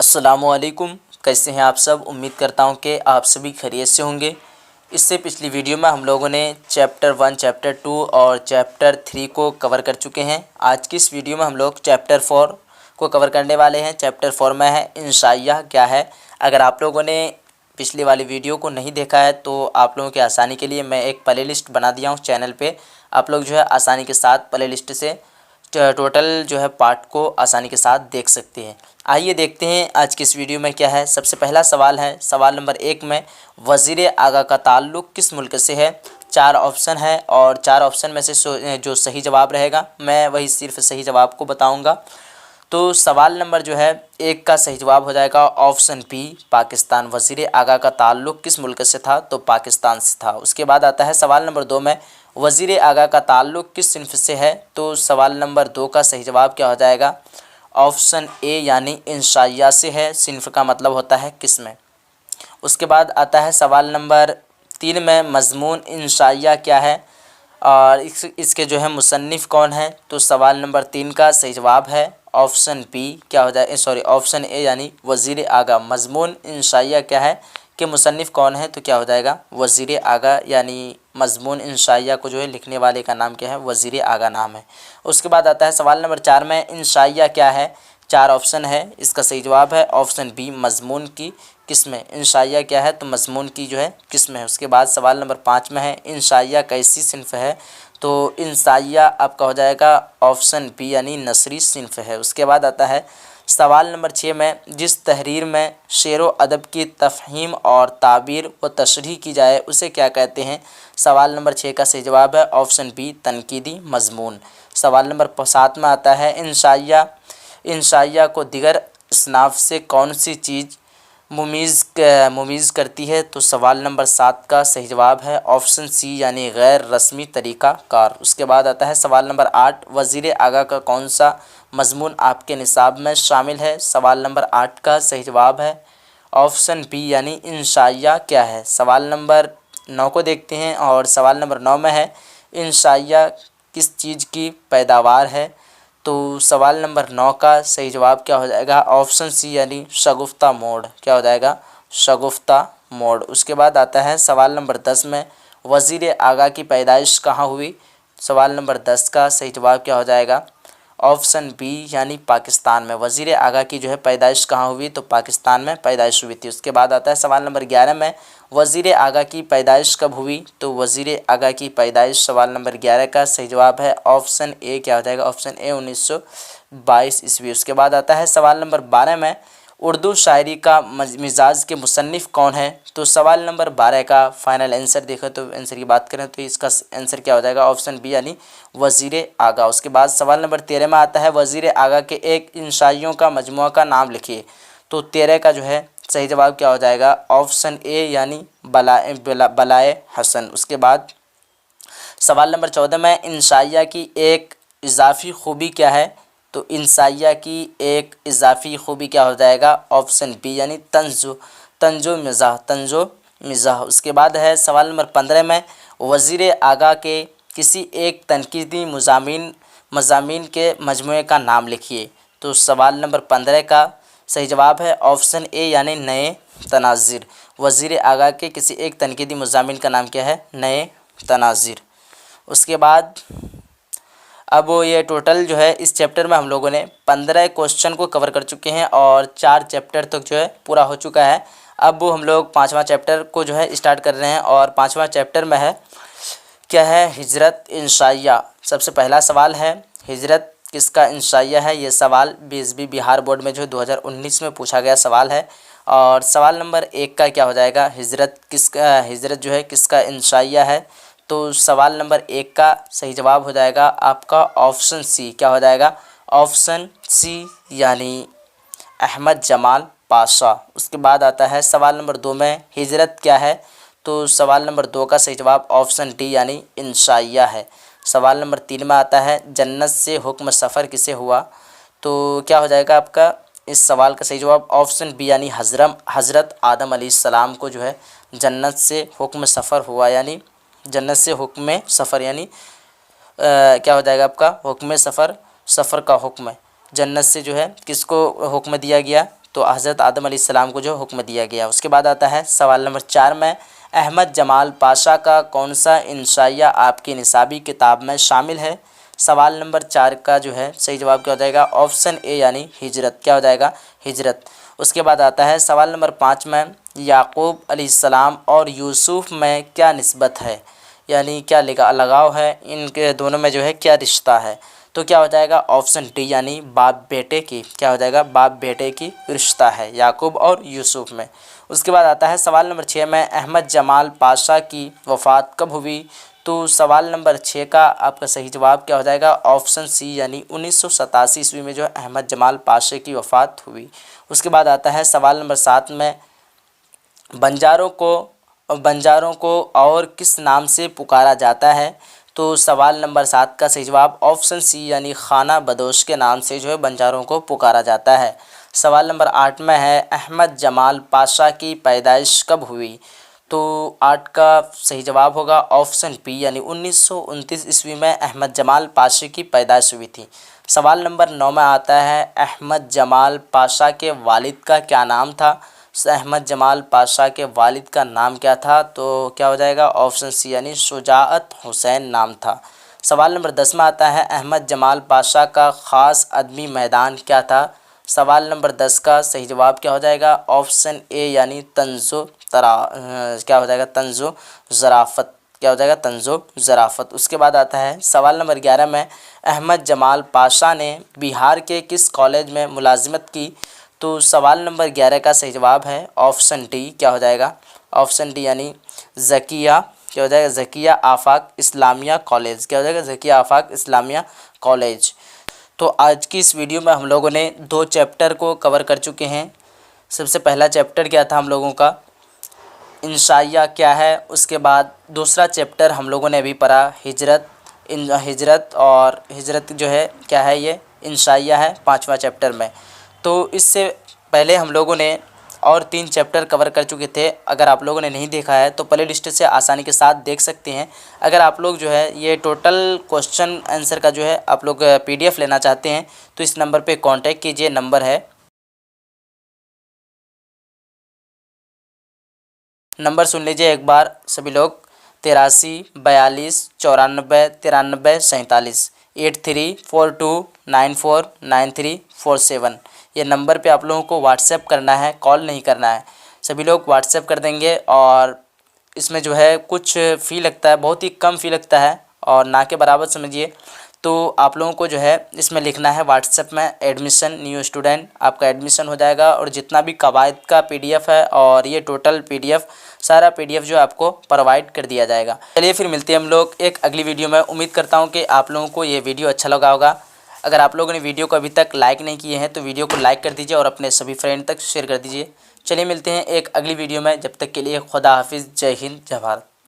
अस्सलामुअलैकुम। कैसे हैं आप सब। उम्मीद करता हूं कि आप सभी खैरियत से होंगे। इससे पिछली वीडियो में हम लोगों ने चैप्टर 1, चैप्टर 2 और चैप्टर 3 को कवर कर चुके हैं। आज की इस वीडियो में हम लोग चैप्टर 4 को कवर करने वाले हैं। चैप्टर 4 में है इंशाइया क्या है। अगर आप लोगों ने पिछली वाली वीडियो को नहीं देखा है तो आप लोगों की आसानी के लिए मैं एक प्ले लिस्ट बना दिया हूँ चैनल पर। आप लोग जो है आसानी के साथ प्ले लिस्ट से टोटल जो है पार्ट को आसानी के साथ देख सकते हैं। आइए देखते हैं आज की इस वीडियो में क्या है। सबसे पहला सवाल है, सवाल नंबर 1 में वज़ीर आगा का ताल्लुक़ किस मुल्क से है। 4 ऑप्शन है और 4 ऑप्शन में से जो सही जवाब रहेगा मैं वही सिर्फ सही जवाब को बताऊंगा। तो सवाल नंबर जो है 1 का सही जवाब हो जाएगा ऑप्शन बी, पाकिस्तान। वज़ीर आगा का ताल्लुक़ किस मुल्क से था, तो पाकिस्तान से था। उसके बाद आता है सवाल नंबर 2 में वज़ीर आगा का ताल्लुक़ किस सिन्फ से है, तो सवाल नंबर 2 का सही जवाब क्या हो जाएगा, ऑप्शन ए यानी इंशाइया से है। सिन्फ का मतलब होता है किस्में। उसके बाद आता है सवाल नंबर 3 में मज़मून इंशाइया क्या है और इसके जो है मुसन्निफ़ कौन है, तो सवाल नंबर 3 का सही जवाब है ऑप्शन बी क्या हो जाए ऑप्शन ए यानी वज़ीर आगा। मज़मून इंशाइया क्या है कि मुसन्निफ़ कौन है, तो क्या हो जाएगा वज़ीर आगा, यानी मज़मून इंशाइया को जो है लिखने वाले का नाम क्या है, वज़ीर आगा नाम है। उसके बाद आता है सवाल नंबर 4 में इंशाइया क्या है। 4 ऑप्शन है, इसका सही जवाब है ऑप्शन बी, मज़मून की किस्में। इंशाइया क्या है, तो मज़मून की जो है किस्में है। उसके बाद सवाल नंबर 5 में है इंशाइया कैसी सिन्फ है, तो इंशाइया आपका हो जाएगा ऑप्शन बी यानी नसरी सिन्फ है। उसके बाद आता है सवाल नंबर 6 में जिस तहरीर में शेर व अदब की तफ़हीम और ताबीर व तशरीह की जाए उसे क्या कहते हैं। सवाल नंबर 6 का सही जवाब है ऑप्शन बी, तनकीदी मज़मून। सवाल नंबर 7 में आता है इंशाइया को दिगर असनाफ से कौन सी चीज़ मुमीज़ करती है, तो सवाल नंबर 7 का सही जवाब है ऑप्शन सी यानी गैर रस्मी तरीक़ा कार। उसके बाद आता है सवाल नंबर 8 वज़ीर आगा का कौन सा मज़मून आपके निसाब में शामिल है। सवाल नंबर 8 का सही जवाब है ऑप्शन बी यानी इंशाइया क्या है। सवाल नंबर 9 को देखते हैं और सवाल नंबर 9 में है इंशाइया किस चीज़ की पैदावार है, तो सवाल नंबर 9 का सही जवाब क्या हो जाएगा ऑप्शन सी यानी शगुफ्ता मोड़। क्या हो जाएगा शगुफ्ता मोड़। उसके बाद आता है सवाल नंबर 10 में वज़ीर आगा की पैदाइश कहाँ हुई। सवाल नंबर 10 का सही जवाब क्या हो जाएगा ऑप्शन बी यानी पाकिस्तान में। वज़ीर आगा की जो है पैदाइश कहाँ हुई, तो पाकिस्तान में पैदाइश हुई थी। उसके बाद आता है सवाल नंबर 11 में वज़ीर आगा की पैदाइश कब हुई, तो वज़ीर आगा की पैदाइश सवाल नंबर 11 का सही जवाब है ऑप्शन ए क्या हो जाएगा ऑप्शन ए 1922 ईस्वी। उसके बाद आता है सवाल नंबर 12 में उर्दू शायरी का मिजाज के मुसन्निफ़ कौन है, तो सवाल नंबर 12 का फाइनल आंसर देखें तो आंसर की बात करें तो इसका आंसर क्या हो जाएगा ऑप्शन बी यानी वज़ीर आगा। उसके बाद सवाल नंबर 13 में आता है वज़ीर आगा के एक इंशाइयों का मजमुआ का नाम लिखिए, तो 13 का जो है सही जवाब क्या हो जाएगा ऑप्शन ए यानी बलाए हसन। उसके बाद सवाल नंबर 14 में इंशाइया की एक इजाफ़ी खूबी क्या है, तो इंशाइया की एक इजाफ़ी खूबी क्या हो जाएगा ऑप्शन बी यानी तंजो मिज़ाह। उसके बाद है सवाल नंबर 15 में वज़ीर आगा के किसी एक तनकीदी मज़ामीन के मजमूए का नाम लिखिए, तो सवाल नंबर 15 का सही जवाब है ऑप्शन ए यानी नए तनाज़िर। वज़ीर आगा के किसी एक तनकीदी मज़ामीन का नाम क्या है, नए तनाज़िर। उसके बाद अब ये टोटल जो है इस चैप्टर में हम लोगों ने 15 क्वेश्चन को कवर कर चुके हैं और 4 चैप्टर तक जो है पूरा हो चुका है। अब हम लोग 5वां चैप्टर को जो है स्टार्ट कर रहे हैं और 5वां चैप्टर में है क्या है हिजरत इंशाइया। सबसे पहला सवाल है हिजरत किसका इंशाइया है। ये सवाल बीएसबी बिहार बोर्ड में जो 2019 में पूछा गया सवाल है। और सवाल नंबर 1 का क्या हो जाएगा हिजरत जो है किसका इंशाइया है, तो सवाल नंबर 1 का सही जवाब हो जाएगा आपका ऑप्शन सी। क्या हो जाएगा ऑप्शन सी यानी अहमद जमाल पाशा। उसके बाद आता है सवाल नंबर 2 में हिजरत क्या है, तो सवाल नंबर 2 का सही जवाब ऑप्शन डी यानी इंशाइया है। सवाल नंबर 3 में आता है जन्नत से हुक्म सफ़र किसे हुआ, तो क्या हो जाएगा आपका इस सवाल का सही जवाब ऑप्शन बी यानी हज़रत आदम अलैहिस्सलाम को जो है जन्नत से हुक्म सफ़र हुआ, यानी जन्नत से हुक्म सफ़र यानी क्या हो जाएगा आपका हुक्म सफ़र का हुक्म जन्नत से जो है किसको हुक्म दिया गया, तो हज़रत आदम अलैहिस्सलाम को जो हुक्म दिया गया। उसके बाद आता है सवाल नंबर 4 में, अहमद जमाल पाशा का कौन सा इंशाइया आपकी निसाबी किताब में शामिल है। सवाल नंबर 4 का जो है सही जवाब क्या हो जाएगा, ऑप्शन ए यानी हिजरत। क्या हो जाएगा, हिजरत। उसके बाद आता है सवाल नंबर 5 में, याकूब अलैहिस्सलाम और यूसुफ में क्या निस्बत है, यानी क्या लगाव है, इनके दोनों में जो है क्या रिश्ता है। तो क्या हो जाएगा, ऑप्शन डी यानी बाप बेटे की। क्या हो जाएगा, बाप बेटे की रिश्ता है याकूब और यूसुफ में। उसके बाद आता है सवाल नंबर 6 में, अहमद जमाल पाशा की वफ़ात कब हुई। तो सवाल नंबर 6 का आपका सही जवाब क्या हो जाएगा, ऑप्शन सी यानी 1987 ईस्वी में जो है अहमद जमाल पाशा की वफ़ात हुई। उसके बाद आता है सवाल नंबर 7 में, बंजारों को और किस नाम से पुकारा जाता है। तो सवाल नंबर 7 का सही जवाब ऑप्शन सी यानी खाना बदोश के नाम से जो है बंजारों को पुकारा जाता है। सवाल नंबर 8 में है, अहमद जमाल पाशा की पैदाइश कब हुई। तो 8 का सही जवाब होगा ऑप्शन बी यानी 1929 ईस्वी में अहमद जमाल पाशा की पैदाइश हुई थी। सवाल नंबर 9 में आता है, अहमद जमाल पाशा के वालिद का क्या नाम था। अहमद जमाल पाशा के वालिद का नाम क्या था। तो क्या हो जाएगा, ऑप्शन सी यानी शुजाअत हुसैन नाम था। सवाल नंबर 10 में आता है, अहमद जमाल पाशा का ख़ास अदबी मैदान क्या था। सवाल नंबर 10 का सही जवाब क्या हो जाएगा, ऑप्शन ए यानी क्या हो जाएगा, तंज़ो ज़राफ़त। क्या हो जाएगा, तंज़ो ज़राफ़त। उसके बाद आता है सवाल नंबर 11 में, अहमद जमाल पाशा ने बिहार के किस कॉलेज में मुलाजिमत की। तो सवाल नंबर 11 का सही जवाब है ऑप्शन डी। क्या हो जाएगा, ऑप्शन डी यानी ज़किया। क्या हो जाएगा, ज़किया आफाक इस्लामिया कॉलेज। क्या हो जाएगा, ज़किया आफाक इस्लामिया कॉलेज। तो आज की इस वीडियो में हम लोगों ने 2 चैप्टर को कवर कर चुके हैं। सबसे पहला चैप्टर क्या था हम लोगों का, इंशाइया क्या है। उसके बाद दूसरा चैप्टर हम लोगों ने अभी पढ़ा हिजरत और हिजरत जो है क्या है, ये इंशाइया है 5वां चैप्टर में। तो इससे पहले हम लोगों ने और 3 चैप्टर कवर कर चुके थे। अगर आप लोगों ने नहीं देखा है तो प्ले लिस्ट से आसानी के साथ देख सकते हैं। अगर आप लोग जो है ये टोटल क्वेश्चन आंसर का जो है आप लोग PDF लेना चाहते हैं तो इस नंबर पे कांटेक्ट कीजिए। नंबर सुन लीजिए एक बार सभी लोग, 83 42 94 93 47 8342949347। ये नंबर पे आप लोगों को व्हाट्सएप करना है, कॉल नहीं करना है। सभी लोग व्हाट्सएप कर देंगे और इसमें जो है कुछ फ़ी लगता है, बहुत ही कम फ़ी लगता है और ना के बराबर समझिए। तो आप लोगों को जो है इसमें लिखना है व्हाट्सएप में एडमिशन न्यू स्टूडेंट, आपका एडमिशन हो जाएगा। और जितना भी कवायद का PDF है और ये टोटल PDF सारा PDF जो आपको प्रोवाइड कर दिया जाएगा। चलिए फिर मिलते हैं हम लोग एक अगली वीडियो में। उम्मीद करता हूँ कि आप लोगों को ये वीडियो अच्छा लगा होगा। अगर आप लोगों ने वीडियो को अभी तक लाइक नहीं किए हैं तो वीडियो को लाइक कर दीजिए और अपने सभी फ्रेंड तक शेयर कर दीजिए। चलिए मिलते हैं एक अगली वीडियो में, जब तक के लिए खुदा हाफिज़, जय हिंद, जय भारत।